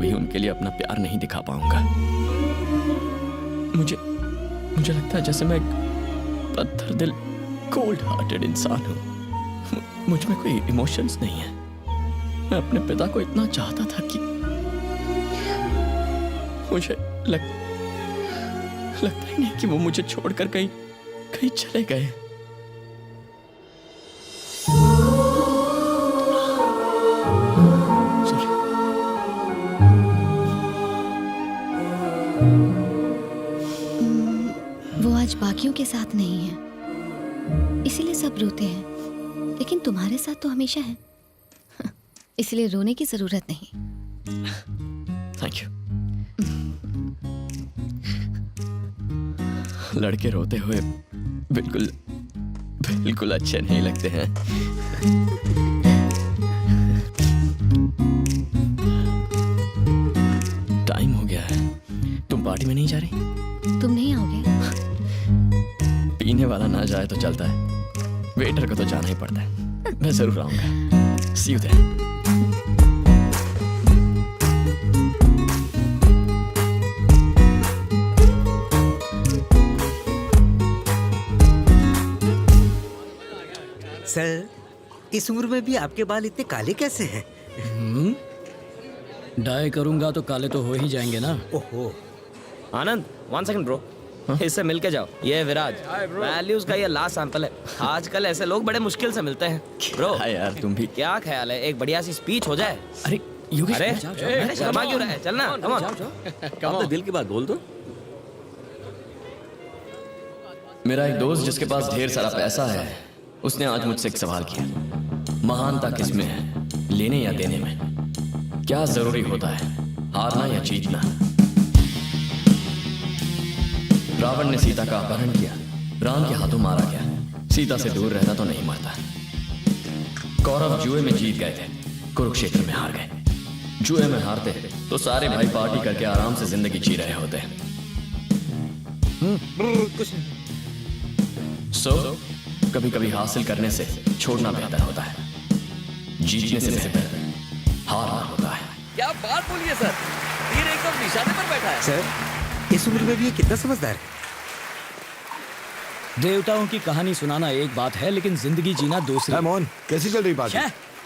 भी उनके लिए अपना प्यार नहीं दिखा पाऊंगा। मुझे लगता है जैसे मैं एक पत्थर दिल कोल्ड हार्टेड इंसान हूं। मुझ में कोई इमोशंस नहीं है। मैं अपने पिता को इतना चाहता था कि मुझे लगता ही नहीं कि वो मुझे छोड़कर कहीं चले गए। वो आज बाकियों के साथ नहीं है, इसीलिए सब रोते हैं, लेकिन तुम्हारे साथ तो हमेशा है, इसलिए रोने की जरूरत नहीं। Thank you. लड़के रोते हुए बिल्कुल अच्छे नहीं लगते हैं। टाइम हो गया है। तुम पार्टी में नहीं जा रही? तुम नहीं आओगे? पीने वाला ना जाए तो चलता है, वेटर को तो जाना ही पड़ता है। मैं जरूर आऊंगा। See you there. सर, इस उम्र में भी आपके बाल इतने काले कैसे हैं? डाई करूंगा तो काले तो हो ही जाएंगे ना। ओहो। आनंद, 1 सेकंड ब्रो। इससे मिल के जाओ। ये है विराज, वैल्यूज का ये लास्ट सैंपल है। आजकल ऐसे लोग बड़े मुश्किल से मिलते हैं। ब्रो यार तुम भी क्या ख्याल है, एक बढ़िया सी स्पीच हो जाए? अरे योगेश, अरे शर्मा क्यों रहा है? चलना, कम ऑन। अपने दिल की बात बोल दो। मेरा एक दोस्त जिसके पास ढेर सारा पैसा है, उसने आज मुझसे एक सवाल किया। महानता किसमें है, लेने या देने में? क्या जरूरी होता है, हारना या जीतना? रावण ने सीता का अपहरण किया, राम के हाथों मारा गया। सीता से दूर रहना तो नहीं मरता। कौरव जुए में जीत गए थे, कुरुक्षेत्र में हार गए। जुए में हारते तो सारे भाई पार्टी करके आराम से जिंदगी जी रहे होते। सो कभी कभी हासिल करने से छोड़ना बेहतर होता है। जीतने से बेहतर हारना होता है। क्या बात बोलिए सर, तीर एकदम निशाने पर बैठा है। सर, इस उम्र में भी ये कितना समझदार है। देवताओं की कहानी सुनाना एक बात है, लेकिन जिंदगी जीना दूसरी। मोहन, कैसी चल रही पार्टी?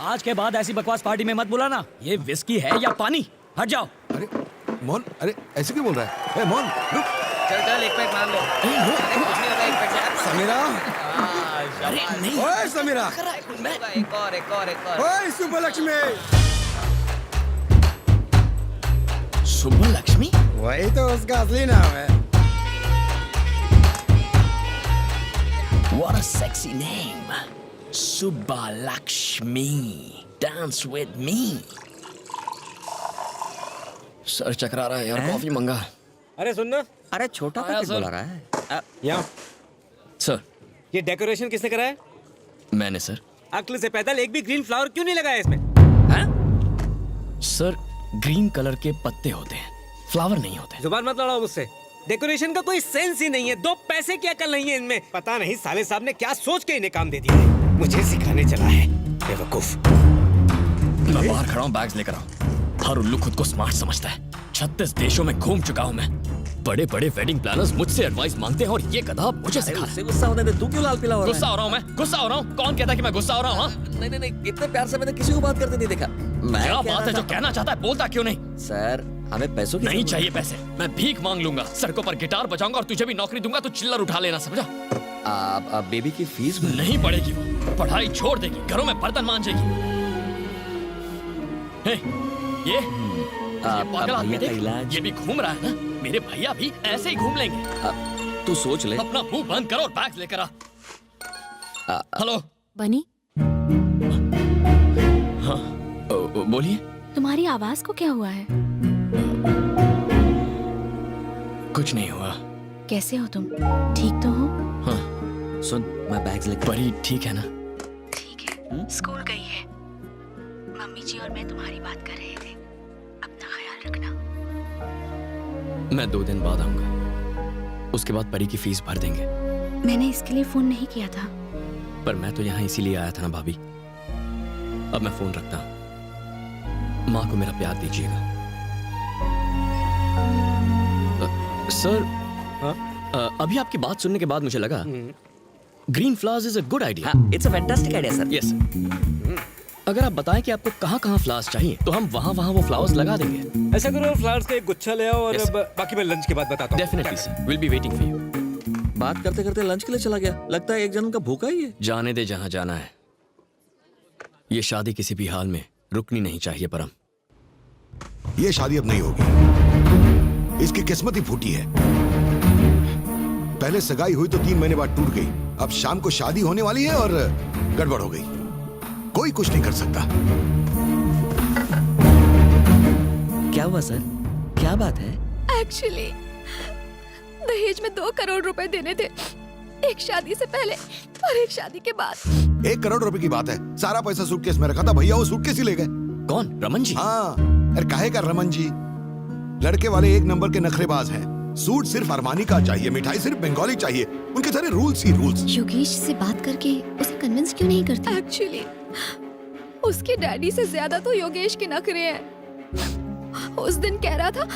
आज के बाद ऐसी बकवास पार्टी में मत बुलाना। ये विस्की है या पानी? हट जाओ। अरे मोहन, अरे ऐसे क्यों बोल रहा है? ए, मोहन रुक। चल एक पैक मान लो। समीरा, अरे नहीं, ओए समीरा, एक और ओए सुब्बलक्ष्मी। सुब्बलक्ष्मी? वही तो उसका असली नाम है। What a sexy name, Subbulakshmi. Dance with me. Sir चकरा रहा है यार, कॉफी मंगा। अरे सुनना, अरे छोटा आया पैकेट सर। बुला रहा है। यहाँ सर ये डेकोरेशन किसने करा है? मैंने सर। अक्ल से पैदल एक भी ग्रीन फ्लावर क्यों नहीं लगाया इसमें? सर ग्रीन कलर के पत्ते होते हैं, फ्लावर नहीं होते। जुबान मत लड़ाओ मुझसे। डेकोरेशन का कोई सेंस ही नहीं है। 2 पैसे की अकल नहीं है इनमें। पता नहीं साले साहब ने क्या सोच के इन्हें काम दे दिया है। मुझे सिखाने चला है, बेवकूफ। मैं बाहर खड़ा हूँ, बैग्स लेकर आओ। हर उल्लू खुद को स्मार्ट समझता है। 36 देशों में घूम चुका हूँ मैं। बड़े बड़े वेडिंग प्लानर्स मुझसे एडवाइस मांगते हैं और ये गधा मुझे सिखा रहा है। गुस्सा होने दे, तू क्यों लाल पीला हो रहा है? गुस्सा हो रहा हूँ मैं, गुस्सा हो रहा हूँ। कौन कहता है कि मैं गुस्सा हो रहा हूँ? नहीं, इतने प्यार से मैंने किसी को बात करते नहीं देखा। क्या बात है, जो कहना चाहता है बोलता क्यों नहीं? सर, हमें पैसों की नहीं जरूरत चाहिए पैसे, मैं भीख मांग लूंगा, सड़कों पर गिटार बजाऊंगा और तुझे भी नौकरी दूंगा तो चिल्लर उठा लेना, समझा? आप बेबी की फीस नहीं पड़ेगी, वो पढ़ाई छोड़ देगी, घरों में बर्तन मांजेगी। ये पागल आदमी देख, ये भी घूम रहा है ना। मेरे भैया भी ऐसे ही घूम लेंगे। तू सोच ले। अपना मुंह बंद करो और बैग लेकर आ। हेलो बनी, हाँ बोलिए। तुम्हारी आवाज को क्या हुआ है? कुछ नहीं हुआ। कैसे हो तुम? ठीक तो हो? हाँ सुन, मैं बैग्स लेकर। परी ठीक है ना? ठीक है। स्कूल गई है। मम्मी जी और मैं तुम्हारी बात कर रहे थे। अपना ख्याल रखना। मैं 2 दिन बाद आऊंगा, उसके बाद परी की फीस भर देंगे। मैंने इसके लिए फोन नहीं किया था। पर मैं तो यहाँ इसीलिए आया था ना भाभी। अब मैं फोन रखता हूँ। माँ को मेरा प्यार दीजिएगा। सर अभी आपकी बात सुनने के बाद मुझे लगा green flowers is a good idea. It's a fantastic idea sir. Yes, अगर आप बताएं कि आपको कहाँ कहाँ फ्लावर्स चाहिए तो हम वहाँ वहाँ वो फ्लावर्स लगा देंगे। ऐसा करो, फ्लावर्स का एक गुच्छा ले आओ और Yes. बाकी मैं लंच के बाद बताता हूँ। Definitely sir, will be waiting for you. बात करते करते लंच के लिए चला गया। लगता है एक जन्म का भूखा ही है। जाने दे जहाँ जाना है। ये शादी किसी भी हाल में रुकनी नहीं चाहिए परम। ये शादी अब नहीं होगी। इसकी किस्मत ही फूटी है। पहले सगाई हुई तो 3 महीने बाद टूट गई। अब शाम को शादी होने वाली है और गड़बड़ हो गई। कोई कुछ नहीं कर सकता। क्या हुआ सर? क्या बात है? एक्चुअली दहेज में 2 करोड़ रुपए देने थे, एक शादी से पहले और एक शादी के बाद। 1 करोड़ रुपए की बात है। सारा पैसा सूटकेस में रखा था, भैया वो सूटकेस ही ले गए। कौन? रमन जी? हाँ, अरे काहे का रमन जी? लड़के वाले 1 नंबर के नखरेबाज हैं। सूट सिर्फ अरमानी का चाहिए, मिठाई सिर्फ बंगाली चाहिए। उनके सारे रूल्स ही रूल्स। योगेश से बात करके उसे कन्विंस क्यों नहीं करते? एक्चुअली उसके डैडी से ज्यादा तो योगेश के नखरे हैं। उस दिन कह रहा था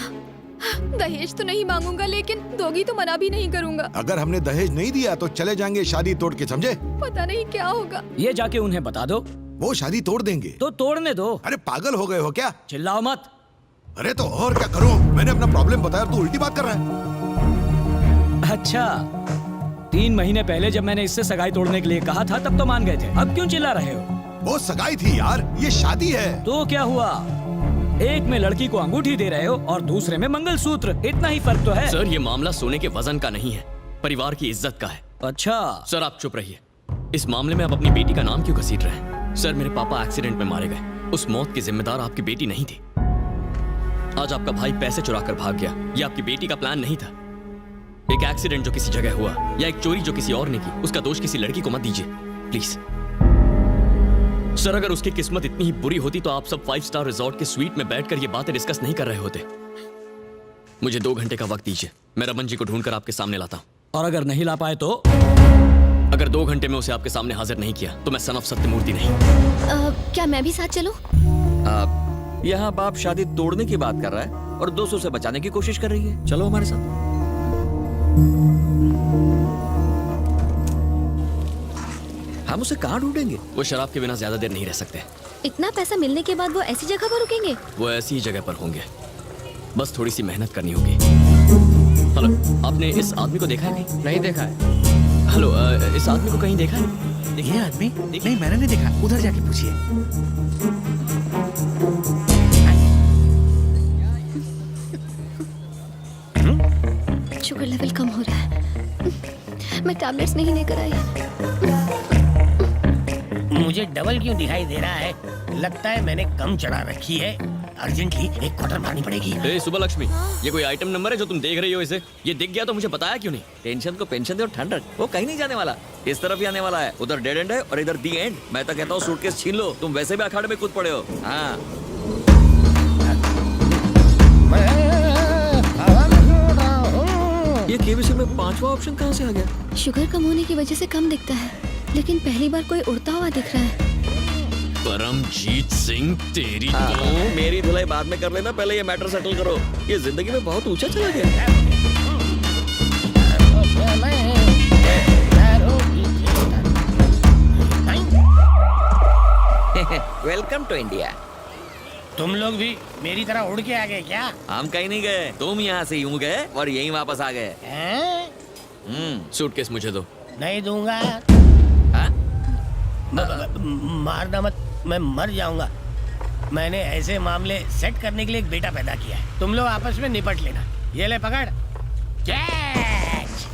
दहेज तो नहीं मांगूंगा, लेकिन दोगी तो मना भी नहीं करूंगा। अगर हमने दहेज नहीं दिया तो चले जाएंगे शादी तोड़ के, समझे? पता नहीं क्या होगा। ये जाके उन्हें बता दो वो शादी तोड़ देंगे। तो तोड़ने दो। अरे पागल हो गए हो क्या? चिल्लाओ मत। अरे तो और क्या करूं? मैंने अपना प्रॉब्लम बताया, तू उल्टी बात कर रहा है। अच्छा, 3 महीने पहले जब मैंने इससे सगाई तोड़ने के लिए कहा था तब तो मान गए थे। अब क्यों चिल्ला रहे हो? वो सगाई थी यार, ये शादी है। तो क्या हुआ? एक में लड़की को अंगूठी दे रहे हो और दूसरे में मंगलसूत्र। इतना ही फर्क तो है। सर ये मामला सोने के वजन का नहीं है, परिवार की इज्जत का है। अच्छा सर आप चुप रहिए। इस मामले में आप अपनी बेटी का नाम क्यों घसीट रहे हैं? सर मेरे पापा एक्सीडेंट में मारे गए। उस मौत की जिम्मेदार आपकी बेटी नहीं थी। आज आपका भाई पैसे चुरा कर भाग गया, ये आपकी बेटी का प्लान नहीं था। एक एक्सीडेंट जो किसी जगह हुआ या एक चोरी जो किसी और ने की, उसका दोष किसी लड़की को मत दीजिए प्लीज। सर अगर उसकी किस्मत इतनी ही बुरी होती तो आप सब 5 स्टार रिजॉर्ट के स्वीट में बैठकर ये बातें डिस्कस नहीं कर रहे होते। मुझे 2 घंटे का वक्त दीजिए, मैं रमन जी को ढूंढकर आपके सामने लाता हूं। और अगर नहीं ला पाए तो? अगर 2 घंटे में उसे आपके सामने हाजिर नहीं किया तो मैं सन ऑफ सत्यमूर्ति नहीं। क्या मैं भी साथ चलूं? यहाँ बाप शादी तोड़ने की बात कर रहा है और 200 से बचाने की कोशिश कर रही है। चलो हमारे साथ। हम उसे कहाँ ढूंढेंगे? वो शराब के बिना ज्यादा देर नहीं रह सकते। इतना पैसा मिलने के बाद वो ऐसी जगह पर रुकेंगे? वो ऐसी ही जगह पर होंगे, बस थोड़ी सी मेहनत करनी होगी। हेलो, आपने इस आदमी को देखा है कहीं? नहीं देखा है। हेलो, इस आदमी को कहीं देखा है? ये आदमी? नहीं मैंने नहीं देखा, उधर जाके पूछिए। शुगर लेवल कम हो रहा है। मैं टैबलेट्स नहीं लेकर आई। मुझे डबल क्यों दिखाई दे रहा है? लगता है मैंने कम चढ़ा रखी है। अर्जेंटली एक क्वार्टर मारनी पड़ेगी। ए सुबह लक्ष्मी, ये कोई आइटम नंबर है जो तुम देख रही हो? इसे ये दिख गया तो मुझे बताया क्यों नहीं? टेंशन को पेंशन दे और ठंड रख। वो कहीं नहीं जाने वाला, इस तरफ ही आने वाला है। उधर डेड एंड है और इधर दी एंड। मैं तो कहता हूँ सूटकेस छीन लो, तुम वैसे भी अखाड़े में कूद पड़े हो। हाँ ये केबीसी में 5वां ऑप्शन कहाँ से आ गया? शुगर कम होने की वजह से कम दिखता है, लेकिन पहली बार कोई उड़ता हुआ दिख रहा है। परमजीत सिंह तेरी तो मेरी धुलाई बाद में कर लेना, पहले ये मैटर सेटल करो। ये जिंदगी में बहुत ऊंचा चला गया। Welcome to India. तुम लोग भी मेरी तरह उड़ के आ गए क्या? हम कहीं नहीं गए, तुम यहाँ से यूं गए और यहीं वापस आ गए। सूटकेस मुझे दो। नहीं दूंगा। हाँ? मारना मत, मैं मर जाऊंगा। मैंने ऐसे मामले सेट करने के लिए एक बेटा पैदा किया है। तुम लोग आपस में निपट लेना। ये ले पकड़। कैच।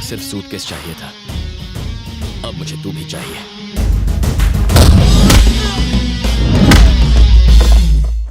सिर्फ सूटकेस चाहिए था, अब मुझे तू भी चाहिए।